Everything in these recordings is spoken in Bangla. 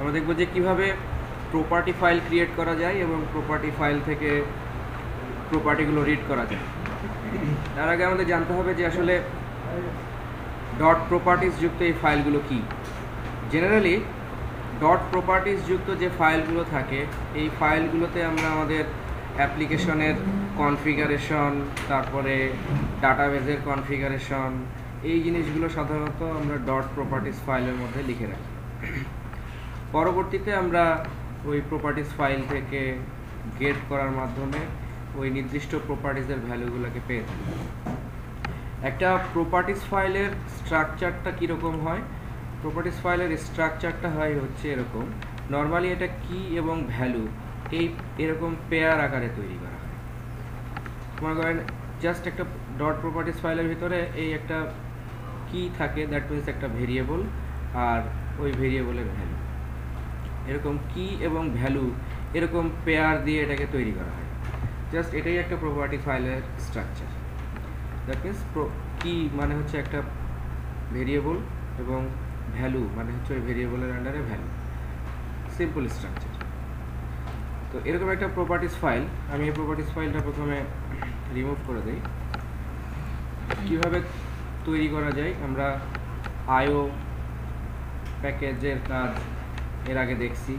আমরা দেখব যে কীভাবে প্রপার্টি ফাইল ক্রিয়েট করা যায় এবং প্রপার্টি ফাইল থেকে প্রপার্টিগুলো রিড করা যায়। তার আগে আমাদের জানতে হবে যে আসলে ডট প্রপার্টিস যুক্ত এই ফাইলগুলো কি। জেনারেলি ডট প্রপার্টিস যুক্ত যে ফাইলগুলো থাকে এই ফাইলগুলোতে আমরা আমাদের অ্যাপ্লিকেশনের কনফিগারেশন, তারপরে ডাটাবেজের কনফিগারেশন, এই জিনিসগুলো সাধারণত আমরা ডট প্রপার্টিস ফাইলের মধ্যে লিখে রাখি। পরবর্তীতে আমরা ওই প্রপার্টিস ফাইল থেকে গেট করার মাধ্যমে ওই নির্দিষ্ট প্রপার্টিসের ভ্যালুগুলোকে পেয়ে থাকি। একটা প্রপার্টিস ফাইলের স্ট্রাকচারটা কীরকম হয়? প্রপার্টিস ফাইলের স্ট্রাকচারটা হয় হচ্ছে এরকম। নর্মালি এটা কি এবং ভ্যালু এরকম পেয়ার আকারে তৈরি করা হয়। মনে করেন জাস্ট একটা ডট প্রপার্টিস ফাইলের ভিতরে এই একটা কি থাকে, দ্যাট মিনস একটা ভেরিয়েবল আর ওই ভেরিয়েবলের ভ্যালু, এরকম কি এবং ভ্যালু এরকম পেয়ার দিয়ে এটাকে তৈরি করা হয়। জাস্ট এটাই একটা প্রপার্টি ফাইলের স্ট্রাকচার। দ্যাট মিনস কি মানে হচ্ছে একটা ভেরিয়েবল এবং ভ্যালু মানে হচ্ছে ওই ভেরিয়েবলের আন্ডারে ভ্যালু, সিম্পল স্ট্রাকচার। তো এরকম একটা প্রপার্টিস ফাইল, আমি এই প্রপার্টিস ফাইলটা প্রথমে রিমুভ করে দিই। কীভাবে তৈরি করা যায় আমরা আইও প্যাকেজের কাজ এর আগে দেখছি।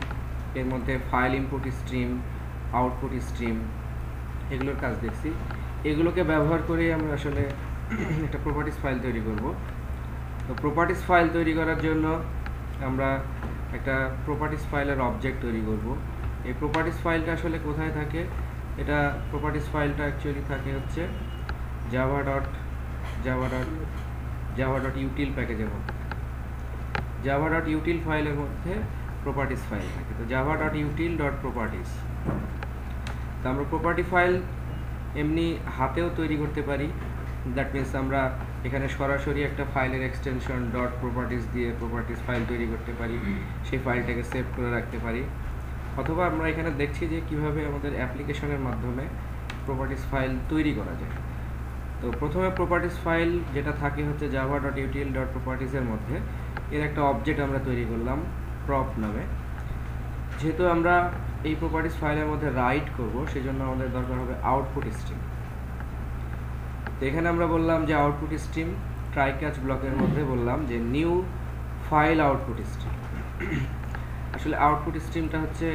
এর মধ্যে file input stream, output stream, এগুলোর কাজ দেখছি। এগুলোকে ব্যবহার করে আমরা আসলে একটা প্রপার্টিস ফাইল তৈরি করব। তো প্রপার্টিস ফাইল তৈরি করার জন্য আমরা একটা প্রপার্টিস ফাইলের অবজেক্ট তৈরি করব। এই প্রপার্টিস ফাইলটা আসলে কোথায় থাকে? এটা প্রপার্টিস ফাইলটা অ্যাকচুয়ালি থাকে হচ্ছে জাভা ডট ইউটিল প্যাকেজের মধ্যে। জাভা ডট ইউটিল ফাইলের মধ্যে প্রপার্টিস ফাইল থাকে। তো Java dot util dot properties. তো আমরা প্রপার্টি ফাইল এমনি হাতেও তৈরি করতে পারি। দ্যাট মিনস আমরা এখানে সরাসরি একটা ফাইলের এক্সটেনশন ডট প্রপার্টিস দিয়ে প্রপার্টিস ফাইল তৈরি করতে পারি, সেই ফাইলটাকে সেভ করে রাখতে পারি। অথবা আমরা এখানে দেখছি যে কিভাবে আমাদের অ্যাপ্লিকেশনের মাধ্যমে প্রপার্টিস ফাইল তৈরি করা যায়। তো প্রথমে প্রপার্টিস ফাইল যেটা থাকে হচ্ছে জাভা ডট ইউটিল ডট প্রপার্টিসের মধ্যে এর একটা অবজেক্ট আমরা তৈরি করলাম প্রপ নামে। যেহেতু আমরা এই প্রপার্টিস ফাইলের মধ্যে রাইট করব সেই জন্য আমাদের দরকার হবে আউটপুট স্ট্রিম। তো এখানে আমরা বললাম যে আউটপুট স্ট্রিম ট্রাই ক্যাচ ব্লকের মধ্যে বললাম যে নিউ ফাইল আউটপুট স্ট্রিম। আসলে আউটপুট স্ট্রিমটা হচ্ছে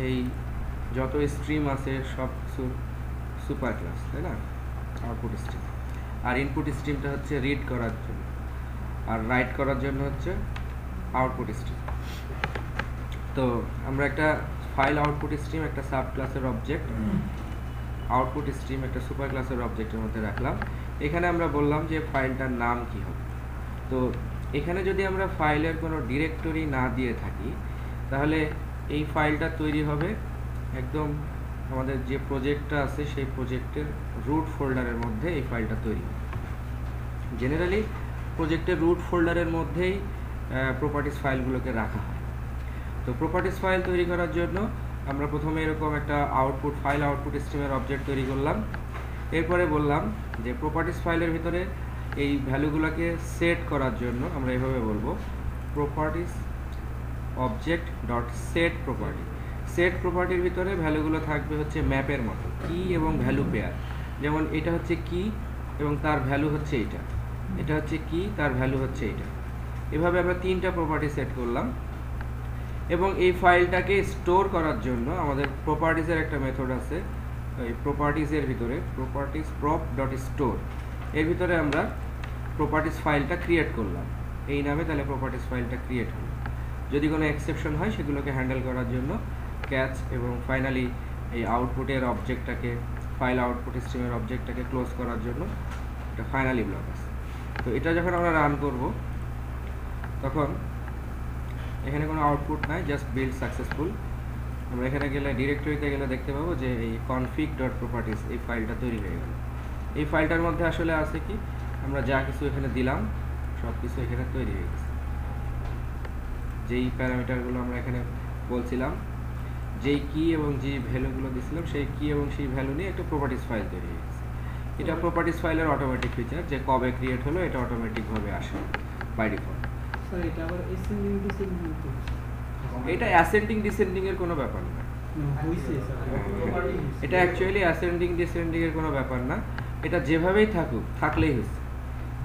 এই যত স্ট্রিম আছে সব সুপার ক্লাস, তাই না? Output stream. আর ইনপুট স্ট্রিমটা হচ্ছে রিড করার জন্য, আর রাইট করার জন্য হচ্ছে আউটপুট স্ট্রিম। তো আমরা একটা ফাইল আউটপুট স্ট্রিম একটা সাব ক্লাসের অবজেক্ট, আউটপুট স্ট্রিম একটা সুপার ক্লাসের অবজেক্টের মধ্যে রাখলাম। এখানে আমরা বললাম যে ফাইলটার নাম কি হবে। তো এখানে যদি আমরা ফাইলের কোনো ডিরেক্টরি না দিয়ে থাকি তাহলে এই ফাইলটা তৈরি হবে একদম আমাদের যে প্রজেক্টটা আছে সেই প্রজেক্টের রুট ফোল্ডারের মধ্যে এই ফাইলটা তৈরি হবে। জেনারেলি প্রজেক্টের রুট ফোল্ডারের মধ্যেই প্রপার্টিস ফাইলগুলোকে রাখা হয়। তো প্রপার্টিস ফাইল তৈরি করার জন্য আমরা প্রথমে এরকম একটা ফাইল আউটপুট স্ট্রিমের অবজেক্ট তৈরি করলাম। এরপরে বললাম যে প্রপার্টিস ফাইলের ভিতরে এই ভ্যালুগুলোকে সেট করার জন্য আমরা এভাবে বলবো properties object dot set property. Set প্রপার্টির ভিতরে ভ্যালুগুলো থাকবে হচ্ছে ম্যাপের মতো, কি এবং ভ্যালু পেয়ার। যেমন এটা হচ্ছে কি এবং তার ভ্যালু হচ্ছে এইটা, এটা হচ্ছে কি তার ভ্যালু হচ্ছে এইটা। এভাবে আমরা তিনটা প্রপার্টি সেট করলাম। এবং এই ফাইলটাকে স্টোর করার জন্য আমাদের প্রপার্টিসের একটা মেথড আছে। এই প্রপার্টিসের ভিতরে প্রপার্টিস প্রপ ডট স্টোর, এর ভিতরে আমরা প্রপার্টিস ফাইলটা ক্রিয়েট করলাম এই নামে। তাহলে প্রপার্টিস ফাইলটা ক্রিয়েট হলো। যদি কোনো এক্সেপশন হয় সেগুলোকে হ্যান্ডেল করার জন্য ক্যাচ এবং ফাইনালি এই আউটপুটের অবজেক্টটাকে ফাইল আউটপুট স্ট্রিমের অবজেক্টটাকে ক্লোজ করার জন্য একটা ফাইনালি ব্লক আছে। তো এটা যখন আমরা রান করব তখন এখানে কোনো আউটপুট নাই, জাস্ট বিল্ড সাকসেসফুল। আমরা এখানে গেলে ডিরেক্টরিতে গেলে দেখতে পাবো যে এই কনফিগ ডট প্রপার্টিস এই ফাইলটা তৈরি হয়ে গেল। এই ফাইলটার মধ্যে আসলে আছে কি, আমরা যা কিছু এখানে দিলাম সব কিছু এখানে তৈরি হয়ে গেছে। যেই প্যারামিটারগুলো আমরা এখানে বলছিলাম, যেই কি এবং যে ভ্যালুগুলো দিয়েছিলাম সেই কি এবং সেই ভ্যালু নিয়ে একটা প্রপার্টিস ফাইল তৈরি হয়ে গেছে। এটা প্রপার্টিস ফাইলের অটোমেটিক ফিচার, যে কবে ক্রিয়েট হলো এটা অটোমেটিকভাবে আসে বাই ডিফল্ট। স্যার এটা আবার এসএমইউ ডিসএমইউ এটা অ্যাসেন্ডিং ডিসেন্ডিং এর কোনো ব্যাপার না, এটা অ্যাকচুয়ালি অ্যাসেন্ডিং ডিসেন্ডিং এর কোনো ব্যাপার না, এটা যেভাবেই থাকুক থাকলেই হচ্ছে,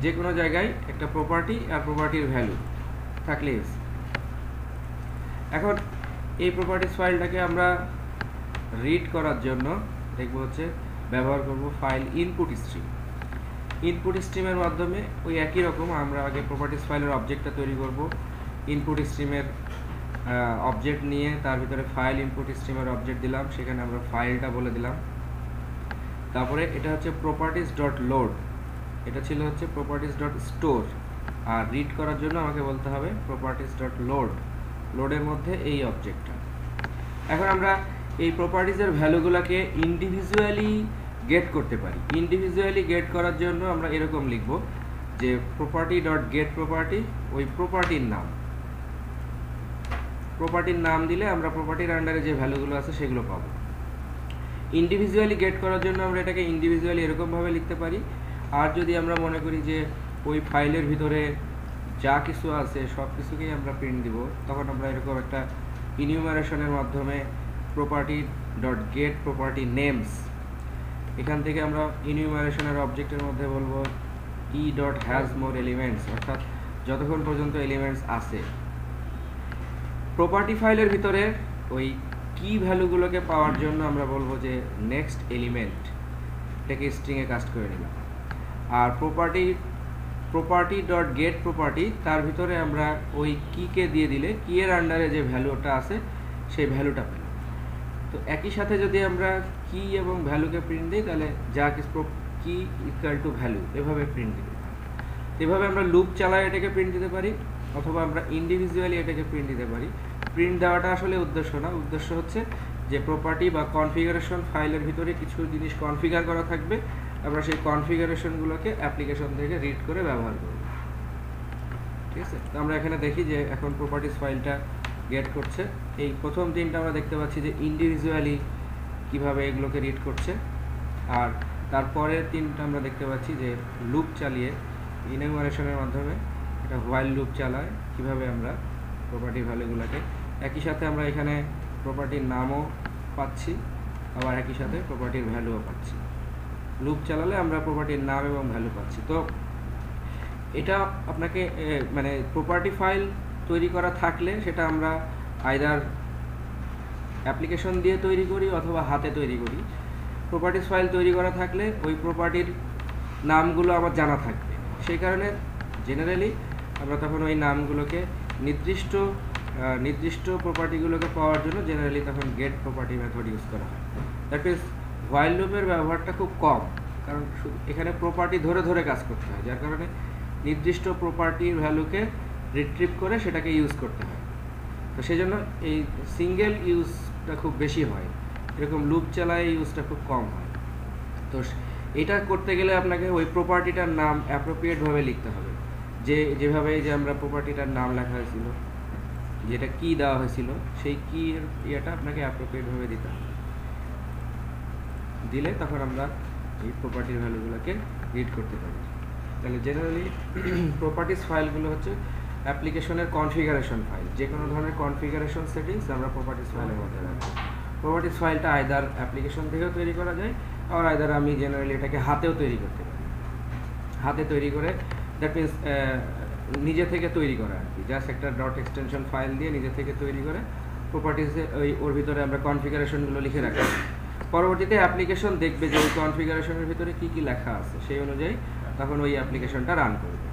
যে কোনো জায়গায় একটা প্রপার্টি আর প্রপার্টির ভ্যালু থাকলেই হচ্ছে। এখন এই প্রপার্টিস ফাইলটাকে আমরা রিড করার জন্য দেখব হচ্ছে ব্যবহার করব ফাইল ইনপুট স্ট্রিম। ইনপুট স্ট্রিমের মাধ্যমে ওই একই রকম আমরা আগে প্রপার্টিস ফাইলের অবজেক্টটা তৈরি করব, ইনপুট স্ট্রিমের অবজেক্ট নিয়ে তার ভিতরে ফাইল ইনপুট স্ট্রিমের অবজেক্ট দিলাম, সেখানে আমরা ফাইলটা বলে দিলাম। তারপরে এটা হচ্ছে প্রপার্টিস ডট লোড, এটা ছিল হচ্ছে প্রপার্টিস ডট স্টোর, আর রিড করার জন্য আমাকে বলতে হবে প্রপার্টিস ডট লোড, লোডের মধ্যে এই অবজেক্টটা। এখন আমরা এই প্রপার্টিসের ভ্যালুগুলোকে ইন্ডিভিজুয়ালি গেট করতে পারি। ইন্ডিভিজুয়ালি গেট করার জন্য আমরা এরকম লিখব যে প্রপার্টি ডট গেট প্রপার্টি, ওই প্রপার্টির নাম দিলে আমরা প্রপার্টির আন্ডারে যে ভ্যালুগুলো আছে সেগুলো পাবো। ইন্ডিভিজুয়ালি গেট করার জন্য আমরা এটাকে ইন্ডিভিজুয়ালি এরকমভাবে লিখতে পারি। আর যদি আমরা মনে করি যে ওই ফাইলের ভিতরে যা কিছু আছে সব কিছুকেই আমরা প্রিন্ট দিব, তখন আমরা এরকম একটা ইনিউমারেশনের মাধ্যমে property dot gate property names, এখান থেকে আমরা ইনিউমারেশনের অবজেক্টের মধ্যে বলবো E dot has more elements, অর্থাৎ যতক্ষণ পর্যন্ত এলিমেন্টস আছে। প্রপার্টি ফাইলের ভিতরে ওই কি ভ্যালুগুলোকে পাওয়ার জন্য আমরা বলবো যে নেক্সট এলিমেন্ট, এটাকে স্ট্রিংয়ে কাস্ট করে নিলাম। আর প্রপার্টি ডট গেট প্রপার্টি, তার ভিতরে আমরা ওই কিকে দিয়ে দিলে কি এর আন্ডারে যে ভ্যালুটা আছে সেই ভ্যালুটা পেলাম। তো একই সাথে যদি আমরা কি এবং ভ্যালুকে প্রিন্ট দিই তাহলে যা কিছু কি ইকুয়াল টু ভ্যালু এভাবে প্রিন্ট দিতে পারি। এভাবে আমরা লুপ চালাই এটাকে প্রিন্ট দিতে পারি, অথবা আমরা ইন্ডিভিজুয়ালি এটাকে প্রিন্ট দিতে পারি। প্রিন্ট দেওয়াটা আসলে উদ্দেশ্য না, উদ্দেশ্য হচ্ছে যে প্রপার্টি বা কনফিগারেশন ফাইলের ভিতরে কিছু জিনিস কনফিগার করা থাকবে, আমরা সেই কনফিগারেশনগুলোকে অ্যাপ্লিকেশন থেকে রিড করে ব্যবহার করব। ঠিক আছে, তো আমরা এখানে দেখি যে এখন প্রপার্টিস ফাইলটা গেট করছে। এই প্রথম তিনটা আমরা দেখতে পাচ্ছি যে ইন্ডিভিজুয়ালি কিভাবে এগুলোকে রিড করছে, আর তারপরে তিনটা আমরা দেখতে পাচ্ছি যে লুপ চালিয়ে ইনিউমারেশনের মাধ্যমে এটা হোয়াইল লুপ চালায় কিভাবে আমরা প্রপার্টির ভ্যালুগুলোকে, একই সাথে আমরা এখানে প্রপার্টির নামও পাচ্ছি, আবার একই সাথে প্রপার্টির ভ্যালুও পাচ্ছি। লুপ চালালে আমরা প্রপার্টির নাম এবং ভ্যালু পাচ্ছি। তো এটা আপনাকে মানে প্রপার্টি ফাইল তৈরি করা থাকলে সেটা আমরা আইদার অ্যাপ্লিকেশন দিয়ে তৈরি করি অথবা হাতে তৈরি করি। প্রপার্টিস ফাইল তৈরি করা থাকলে ওই প্রপার্টির নামগুলো আমার জানা থাকবে, সেই কারণে জেনারেলি আমরা তখন ওই নামগুলোকে নির্দিষ্ট প্রপার্টিগুলোকে পাওয়ার জন্য জেনারেলি তখন গেট প্রপার্টি মেথড ইউজ করা হয়। দ্যাট মিনস হোয়াইল লুপের ব্যবহারটা খুব কম, কারণ এখানে প্রপার্টি ধরে ধরে কাজ করতে হয়, যার কারণে নির্দিষ্ট প্রপার্টির ভ্যালুকে রিট্রিভ করে সেটাকে ইউজ করতে হয়। তো সেই জন্য এই সিঙ্গেল ইউজটা খুব বেশি হয়, এরকম লুপ চালায় ইউজটা খুব কম হয়। তো এটা করতে গেলে আপনাকে ওই প্রপার্টিটার নাম অ্যাপ্রোপ্রিয়েটভাবে লিখতে হবে, যেভাবে যে আমরা প্রপার্টিটার নাম লেখা হয়েছিল, যেটা কি দেওয়া হয়েছিল, সেই কি এর ইয়েটা আপনাকে অ্যাপ্রোপ্রিয়েটভাবে দিতে হবে। দিলে তখন আমরা এই প্রপার্টির ভ্যালুগুলোকে রিড করতে পারি। তাহলে জেনারেলি প্রপার্টিস ফাইলগুলো হচ্ছে অ্যাপ্লিকেশনের কনফিগারেশন ফাইল। যে কোনো ধরনের কনফিগারেশন সেটিংস আমরা প্রপার্টিস ফাইলের মধ্যে রাখবো। প্রপার্টিস ফাইলটা আইদার অ্যাপ্লিকেশন থেকেও তৈরি করা যায়, আর আইদার আমি জেনারেলি এটাকে হাতেও তৈরি করতে পারি। হাতে তৈরি করে দ্যাট মিনস নিজে থেকে তৈরি করা আর কি, জাস্ট একটা ডট এক্সটেনশন ফাইল দিয়ে নিজে থেকে তৈরি করে প্রপার্টিসে ওর ভিতরে আমরা কনফিগারেশনগুলো লিখে রাখি। পরবর্তীতে অ্যাপ্লিকেশন দেখবে যে ওই কনফিগারেশনের ভিতরে কী কী লেখা আছে, সেই অনুযায়ী তখন ওই অ্যাপ্লিকেশনটা রান করবে।